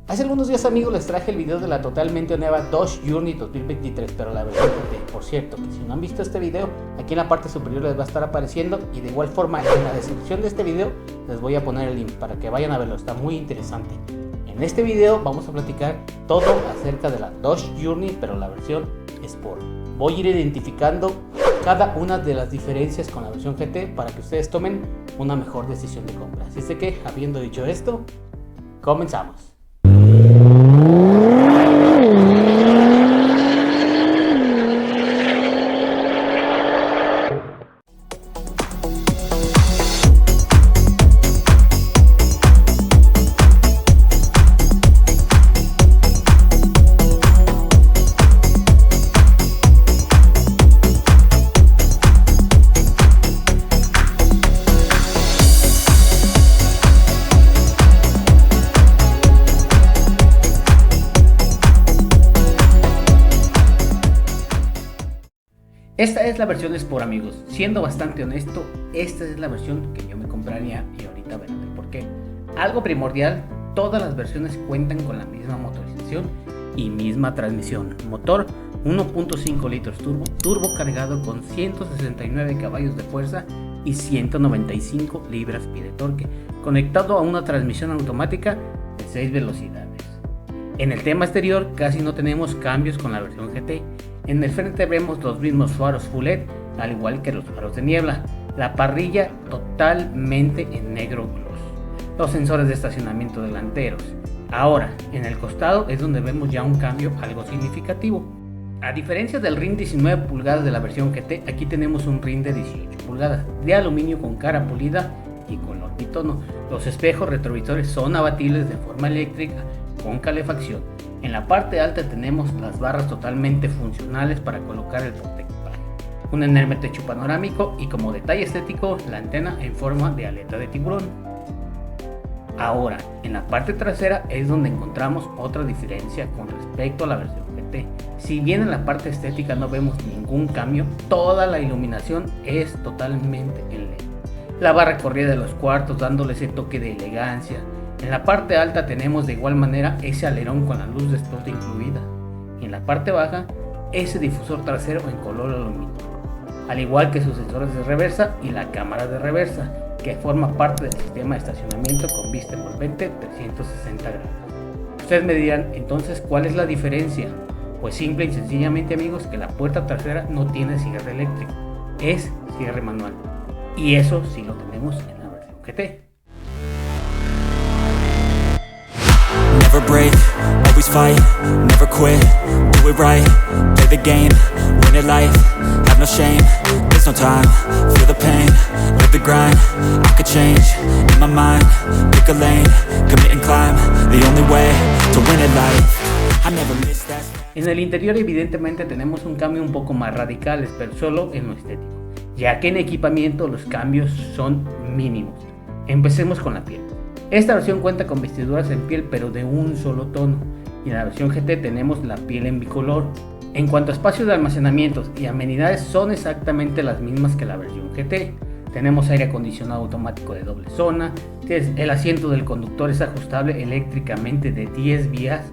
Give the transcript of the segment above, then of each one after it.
Hace algunos días, amigos, les traje el video de la totalmente nueva Dodge Journey 2023, pero la versión GT. Por cierto, que si no han visto este video, aquí en la parte superior les va a estar apareciendo, y de igual forma en la descripción de este video les voy a poner el link para que vayan a verlo, está muy interesante. En este video vamos a platicar todo acerca de la Dodge Journey, pero la versión Sport. Voy a ir identificando cada una de las diferencias con la versión GT para que ustedes tomen una mejor decisión de compra. Así es que, habiendo dicho esto, comenzamos. Esta es la versión Sport, amigos. Siendo bastante honesto, esta es la versión que yo me compraría y ahorita verán por qué. Algo primordial, todas las versiones cuentan con la misma motorización y misma transmisión. Motor 1.5 litros turbo cargado con 169 caballos de fuerza y 195 libras-pie de torque, conectado a una transmisión automática de 6 velocidades. En el tema exterior casi no tenemos cambios con la versión GT. En el frente vemos los mismos faros Full LED, al igual que los faros de niebla. La parrilla totalmente en negro gloss. Los sensores de estacionamiento delanteros. Ahora, en el costado es donde vemos ya un cambio algo significativo. A diferencia del rin 19 pulgadas de la versión GT, aquí tenemos un rin de 18 pulgadas, de aluminio con cara pulida y color bitono. Los espejos retrovisores son abatibles de forma eléctrica con calefacción. En la parte alta tenemos las barras totalmente funcionales para colocar el portaequipaje, un enorme techo panorámico y, como detalle estético, la antena en forma de aleta de tiburón. Ahora, en la parte trasera es donde encontramos otra diferencia con respecto a la versión GT. Si bien en la parte estética no vemos ningún cambio, toda la iluminación es totalmente en LED. La barra corrida de los cuartos dándole ese toque de elegancia. En la parte alta tenemos de igual manera ese alerón con la luz de Sport incluida, y en la parte baja ese difusor trasero en color aluminio, al igual que sus sensores de reversa y la cámara de reversa, que forma parte del sistema de estacionamiento con vista envolvente 360 grados. Ustedes me dirán, entonces, ¿cuál es la diferencia? Pues simple y sencillamente, amigos, que la puerta trasera no tiene cierre eléctrico, es cierre manual, y eso sí lo tenemos en la versión GT. Never break, always fight, never quit, do it right, play the game, win it life, have no shame, there's no time, feel the pain, live the grind, I could change, in my mind, pick a lane, commit and climb, the only way to win it life, I never miss that. En el interior evidentemente tenemos un cambio un poco más radicales, pero solo en lo estético, ya que en equipamiento los cambios son mínimos. Empecemos con la piel. Esta versión cuenta con vestiduras en piel, pero de un solo tono, y en la versión GT tenemos la piel en bicolor. En cuanto a espacios de almacenamiento y amenidades, son exactamente las mismas que la versión GT. Tenemos aire acondicionado automático de doble zona, el asiento del conductor es ajustable eléctricamente de 10 vías,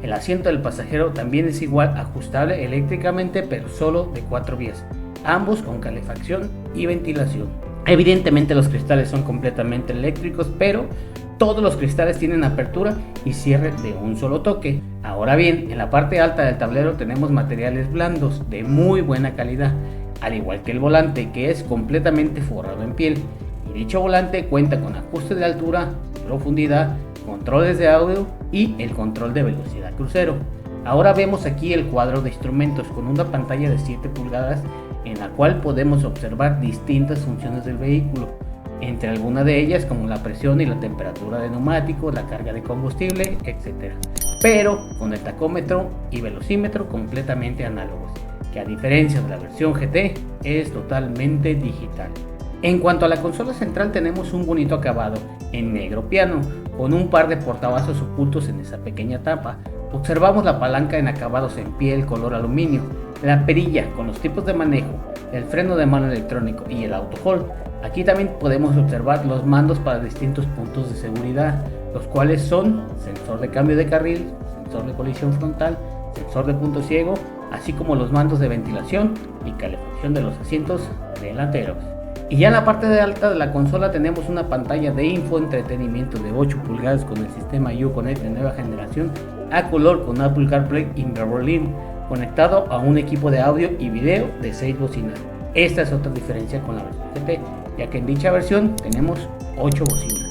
el asiento del pasajero también es igual, ajustable eléctricamente, pero solo de 4 vías, ambos con calefacción y ventilación. Evidentemente los cristales son completamente eléctricos, pero todos los cristales tienen apertura y cierre de un solo toque. Ahora bien, en la parte alta del tablero tenemos materiales blandos de muy buena calidad, al igual que el volante, que es completamente forrado en piel. Y dicho volante cuenta con ajuste de altura, profundidad, controles de audio y el control de velocidad crucero. Ahora vemos aquí el cuadro de instrumentos con una pantalla de 7 pulgadas en la cual podemos observar distintas funciones del vehículo, entre algunas de ellas como la presión y la temperatura de neumáticos, la carga de combustible, etc. Pero con el tacómetro y velocímetro completamente análogos, que a diferencia de la versión GT es totalmente digital. En cuanto a la consola central, tenemos un bonito acabado en negro piano, con un par de portavasos ocultos en esa pequeña tapa. Observamos la palanca en acabados en piel color aluminio, la perilla con los tipos de manejo, el freno de mano electrónico y el auto hold. Aquí también podemos observar los mandos para distintos puntos de seguridad, los cuales son sensor de cambio de carril, sensor de colisión frontal, sensor de punto ciego, así como los mandos de ventilación y calefacción de los asientos delanteros. Y ya en la parte de alta de la consola tenemos una pantalla de infoentretenimiento de 8 pulgadas con el sistema Uconnect de nueva generación a color con Apple CarPlay in Berlin, conectado a un equipo de audio y video de 6 bocinas. Esta es otra diferencia con la versión GT, ya que en dicha versión tenemos 8 bocinas.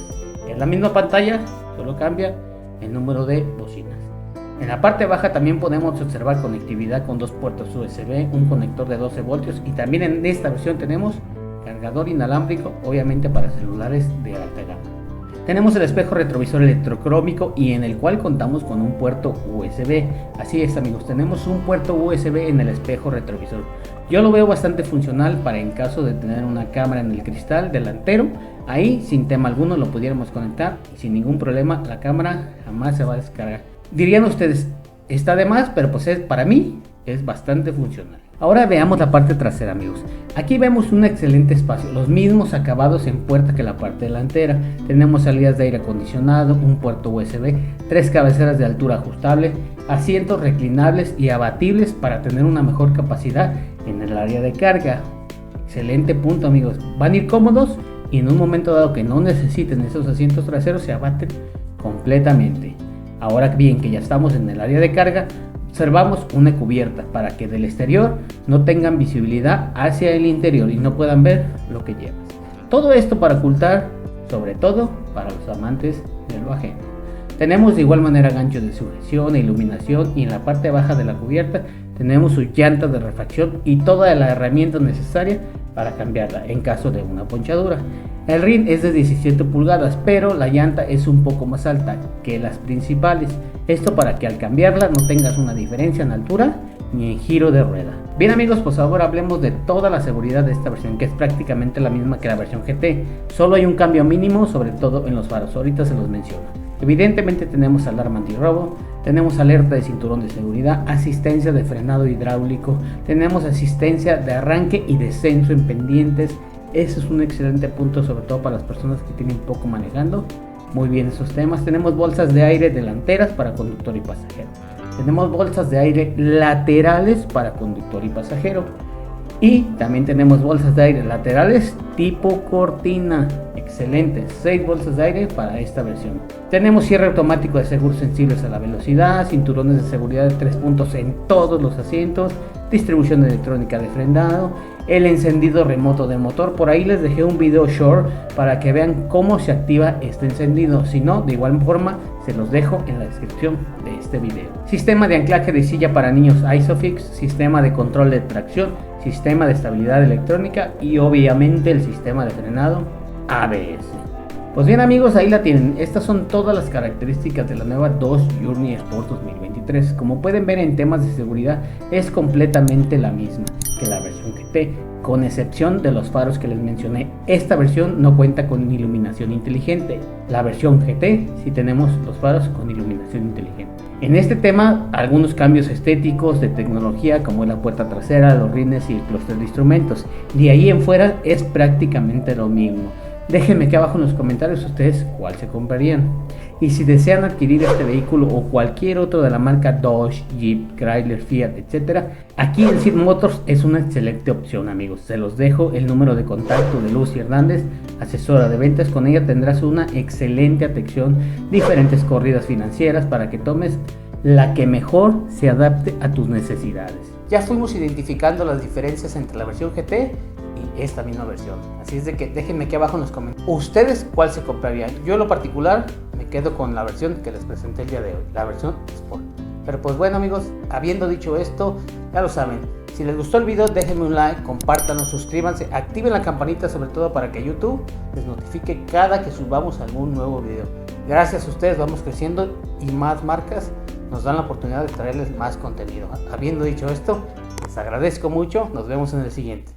En la misma pantalla solo cambia el número de bocinas. En la parte baja también podemos observar conectividad con 2 puertos USB, un conector de 12 voltios y también en esta versión tenemos cargador inalámbrico, obviamente para celulares de alta gama. Tenemos el espejo retrovisor electrocrómico y en el cual contamos con un puerto USB. Así es amigos, tenemos un puerto USB en el espejo retrovisor. Yo lo veo bastante funcional para en caso de tener una cámara en el cristal delantero. Ahí sin tema alguno lo pudiéramos conectar y sin ningún problema la cámara jamás se va a descargar. Dirían ustedes, está de más, pero pues para mí es bastante funcional. Ahora veamos la parte trasera amigos. Aquí vemos un excelente espacio, los mismos acabados en puerta que la parte delantera. Tenemos salidas de aire acondicionado, un puerto USB, 3 cabeceras de altura ajustable, asientos reclinables y abatibles para tener una mejor capacidad en el área de carga. Excelente punto amigos, van a ir cómodos y en un momento dado que no necesiten esos asientos traseros se abaten completamente. Ahora bien que ya estamos en el área de carga, observamos una cubierta para que del exterior no tengan visibilidad hacia el interior y no puedan ver lo que llevas. Todo esto para ocultar, sobre todo para los amantes de lo ajeno. Tenemos de igual manera ganchos de sujeción e iluminación y en la parte baja de la cubierta tenemos sus llantas de refacción y toda la herramienta necesaria para cambiarla en caso de una ponchadura. El rin es de 17 pulgadas, pero la llanta es un poco más alta que las principales. Esto para que al cambiarla no tengas una diferencia en altura ni en giro de rueda. Bien amigos, pues ahora hablemos de toda la seguridad de esta versión, que es prácticamente la misma que la versión GT. Solo hay un cambio mínimo, sobre todo en los faros. Ahorita se los menciono. Evidentemente tenemos alarma antirrobo, tenemos alerta de cinturón de seguridad, asistencia de frenado hidráulico, tenemos asistencia de arranque y descenso en pendientes. Ese es un excelente punto, sobre todo para las personas que tienen poco manejando. Muy bien esos temas. Tenemos bolsas de aire delanteras para conductor y pasajero. Tenemos bolsas de aire laterales para conductor y pasajero. Y también tenemos bolsas de aire laterales tipo cortina. Excelente, 6 bolsas de aire para esta versión. Tenemos cierre automático de seguros sensibles a la velocidad, cinturones de seguridad de 3 puntos en todos los asientos, distribución electrónica de frenado, el encendido remoto de motor. Por ahí les dejé un video short para que vean cómo se activa este encendido. Si no, de igual forma se los dejo en la descripción de este video. Sistema de anclaje de silla para niños ISOFIX, sistema de control de tracción, sistema de estabilidad electrónica y obviamente el sistema de frenado ABS. Pues bien amigos, ahí la tienen. Estas son todas las características de la nueva Dodge Journey Sport 2023. Como pueden ver en temas de seguridad es completamente la misma que la versión GT, con excepción de los faros que les mencioné. Esta versión no cuenta con iluminación inteligente. La versión GT sí tenemos los faros con iluminación inteligente. En este tema, algunos cambios estéticos de tecnología como la puerta trasera, los rines y el clúster de instrumentos. De ahí en fuera es prácticamente lo mismo. Déjenme aquí abajo en los comentarios ustedes cuál se comprarían. Y si desean adquirir este vehículo o cualquier otro de la marca Dodge, Jeep, Chrysler, Fiat, etc., aquí en Sid Motors es una excelente opción amigos. Se los dejo el número de contacto de Lucy Hernández, asesora de ventas. Con ella tendrás una excelente atención, diferentes corridas financieras para que tomes la que mejor se adapte a tus necesidades. Ya fuimos identificando las diferencias entre la versión GT y esta misma versión. Así es de que déjenme aquí abajo en los comentarios ¿ustedes cuál se comprarían? Yo en lo particular me quedo con la versión que les presenté el día de hoy, la versión Sport. Pero pues bueno amigos, habiendo dicho esto, ya lo saben. Si les gustó el video, déjenme un like, compártanlo, suscríbanse, activen la campanita sobre todo para que YouTube les notifique cada que subamos algún nuevo video. Gracias a ustedes vamos creciendo y más marcas nos dan la oportunidad de traerles más contenido. Habiendo dicho esto, les agradezco mucho, nos vemos en el siguiente.